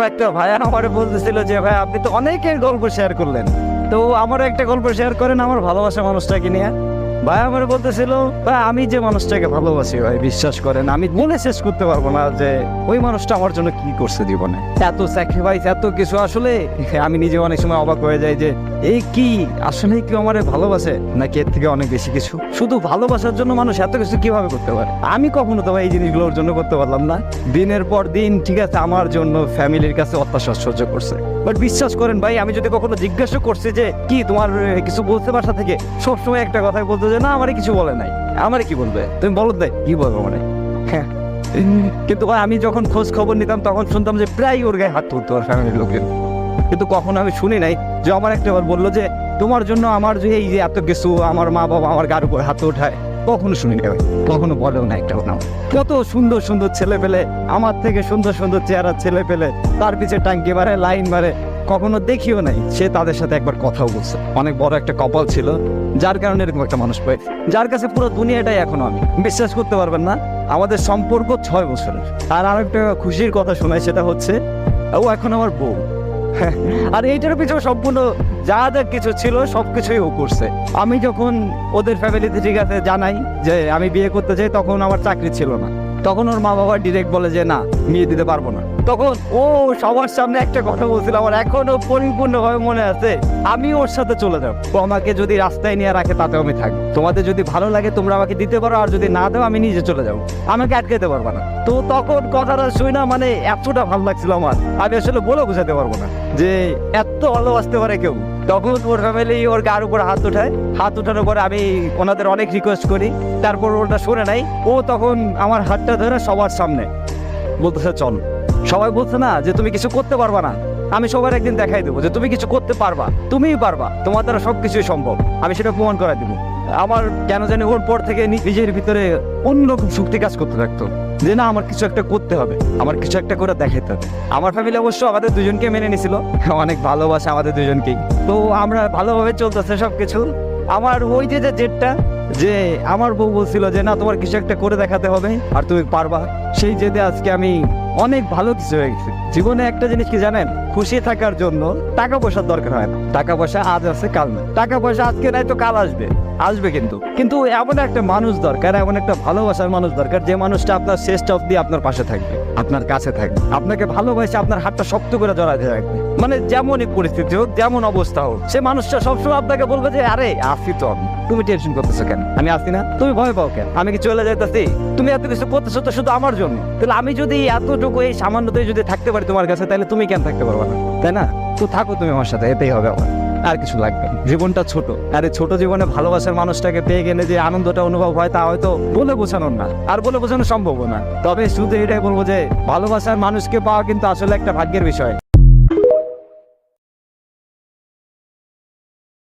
একটা ভাই আমার বলতেছিল যে ভাই আপনি তো অনেকের গল্প শেয়ার করলেন, তো আমারও একটা গল্প শেয়ার করেন আমার ভালোবাসা মানুষটাকে নিয়ে। ভাই আমার বলতেছিল ভাই আমি যে মানুষটাকে ভালোবাসি ভাই বিশ্বাস করেন আমি বলে শেষ করতে পারবো না যে ওই মানুষটা আমার জন্য কি করছে জীবনে, এত স্যাক্রিফাইস এত কিছু। আসলে আমি নিজে অনেক সময় অবাক হয়ে যাই যে এই কি আসলে কেউ আমার ভালোবাসে নাকি এর থেকে অনেক বেশি কিছু। শুধু ভালোবাসার জন্য মানুষ এত কিছু কিভাবে করতে পারে? আমি কখনো তো ভাই এই জিনিসগুলোর জন্য করতে পারলাম না। দিনের পর দিন ঠিক আছে আমার জন্য ফ্যামিলির কাছে অত্যাচার সহ্য করছে, বাট বিশ্বাস করেন ভাই আমি যদি কখনো জিজ্ঞাসা করছি যে কি তোমার কিছু বলতে বাসা থেকে, সবসময় একটা কথাই বলতো যে না আমারে কিছু বলে নাই। আমারে কি বলবে? তুমি বলো দেয় কি বলবো মানে। হ্যাঁ, কিন্তু ভাই আমি যখন খোঁজ খবর নিতাম তখন শুনতাম যে প্রায় ওর গায়ে হাত তুলতো ওর ফ্যামিলির লোকের, কিন্তু কখনো আমি শুনি নাই যে আমার একটা বার বললো যে তোমার জন্য আমার যে এই যে এত কিছু আমার মা বাবা আমার গার উপর হাত ওঠায়, কখনো শুনি না ভাই, কখনো বলেও না একটা নাম। কত সুন্দর সুন্দর ছেলে পেলে, আমার থেকে সুন্দর সুন্দর চেহারা ছেলে পেলে তার পিছে টাঙ্কি মারে লাইন মারে, কখনো দেখিও নাই সে তাদের সাথে একবার কথাও বলছে। অনেক বড় একটা কপাল ছিল যার কারণে এরকম একটা মানুষ পাই, যার কাছে পুরো দুনিয়াটাই এখনো আমি। বিশ্বাস করতে পারবেন না আমাদের সম্পর্ক 6 বছরের। আর আরেকটা খুশির কথা শোনাই, সেটা হচ্ছে ও এখন আমার বউ। আর এইটার পিছনে সম্পূর্ণ যা যা কিছু ছিল সবকিছুই ও করছে। আমি যখন ওদের ফ্যামিলিতে ঠিক আছে জানাই যে আমি বিয়ে করতে চাই, তখন আমার চাকরি ছিল না, তখন ওর মা বাবা ডিরেক্ট বলে যে না বিয়ে দিতে পারবো না। তখন ও সবার সামনে একটা কথা বলছিল আমার এখনো পরিপূর্ণভাবে মনে আছে, আমি ওর সাথে চলে যাবো, ও আমাকে যদি রাস্তায় নিয়ে রাখে তাতেও আমি থাকবো, তোমাদের যদি ভালো লাগে তোমরা আমাকে দিতে পারো, আর যদি না দাও আমি নিজে চলে যাবো, আমাকে আটকাতে পারবো না। তো তখন কথাটা শুই না মানে এতটা ভালো লাগছিল আমার, আমি আসলে বলে বোঝাতে পারবো না যে এত ভালোবাসতে পারে কেউ। তখন ওর ফ্যামিলি ওর গার উপর হাত উঠায়, হাত উঠানোর পরে আমি ওনাদের অনেক রিকোয়েস্ট করি, তারপর ওটা শুনে নাই। ও তখন আমার হাতটা ধরে সবার সামনে বলতেছে চল। সবাই বলছে না যে তুমি কিছু করতে পারবা না, আমি সবার একদিন দেখাই দেবো যে তুমি কিছু করতে পারবা, তুমিই পারবা, তোমার দ্বারা সবকিছুই সম্ভব, আমি সেটা প্রমাণ করে দেবো। আমার কেন জানি ওর পর থেকে নিজের ভিতরে অন্যরকম শক্তি কাজ করতে থাকতো যে না আমার কিছু একটা করতে হবে, আমার কিছু একটা করে দেখাতে হবে। আমার ফ্যামিলি অবশ্য আমাদের দুজনকে মেনে নিছিল, অনেক ভালোবাসা আমাদের দুজনকেই, তো আমরা ভালোভাবে চলতেছে সবকিছু। আমার ওই যে জেদটা যে আমার বউ বলছিল যে না তোমার কিছু একটা করে দেখাতে হবে আর তুমি পারবা, সেই জেদে আজকে আমি অনেক ভালো কিছু হয়ে গেছে জীবনে। একটা জিনিস কি জানেন, খুশি থাকার জন্য টাকা পয়সার দরকার হয় না। টাকা পয়সা আজ আছে কাল না, টাকা পয়সা আজকে নাই তো কাল আসবে, আসবে কিন্তু এমন একটা মানুষ দরকার, এমন একটা ভালোবাসার মানুষ দরকার যে মানুষটা আপনার শেষটা অবধি আপনার পাশে থাকবে, আপনার কাছে থাকবে, আপনাকে ভালোবাসে আপনার হাতটা শক্ত করে জড়াতে রাখবে। মানে যেমনই পরিস্থিতি হোক যেমন অবস্থা হোক, সে মানুষটা সবসময় আপনাকে বলবে যে আরে আসি তো আমি, তুমি টেনশন করতেছো কেন, আমি আসি না, তুমি ভয় পাও কেন, আমি কি চলে যাইতেছি, তুমি এত কিছু করতেছো তো শুধু আমার জন্য, তাহলে আমি যদি এতটুকু এই সামান্যতেই যদি থাকতে পারি তোমার কাছে, তাহলে তুমি কেন থাকতে পারবে না, তাই না? তো থাকো তুমি আমার সাথে, এতেই হবে আমার, আর কিছু লাগবে না। জীবনটা ছোট, আর এই ছোট জীবনে ভালোবাসার মানুষটাকে পেয়ে গেলে যে আনন্দটা অনুভব হয় তা হয়তো বলে বোঝানোর না, আর বলে বোঝানো সম্ভব না। তবে শুধু এটাই বলবো যে ভালোবাসার মানুষকে পাওয়া কিন্তু আসলে একটা ভাগ্যের বিষয়।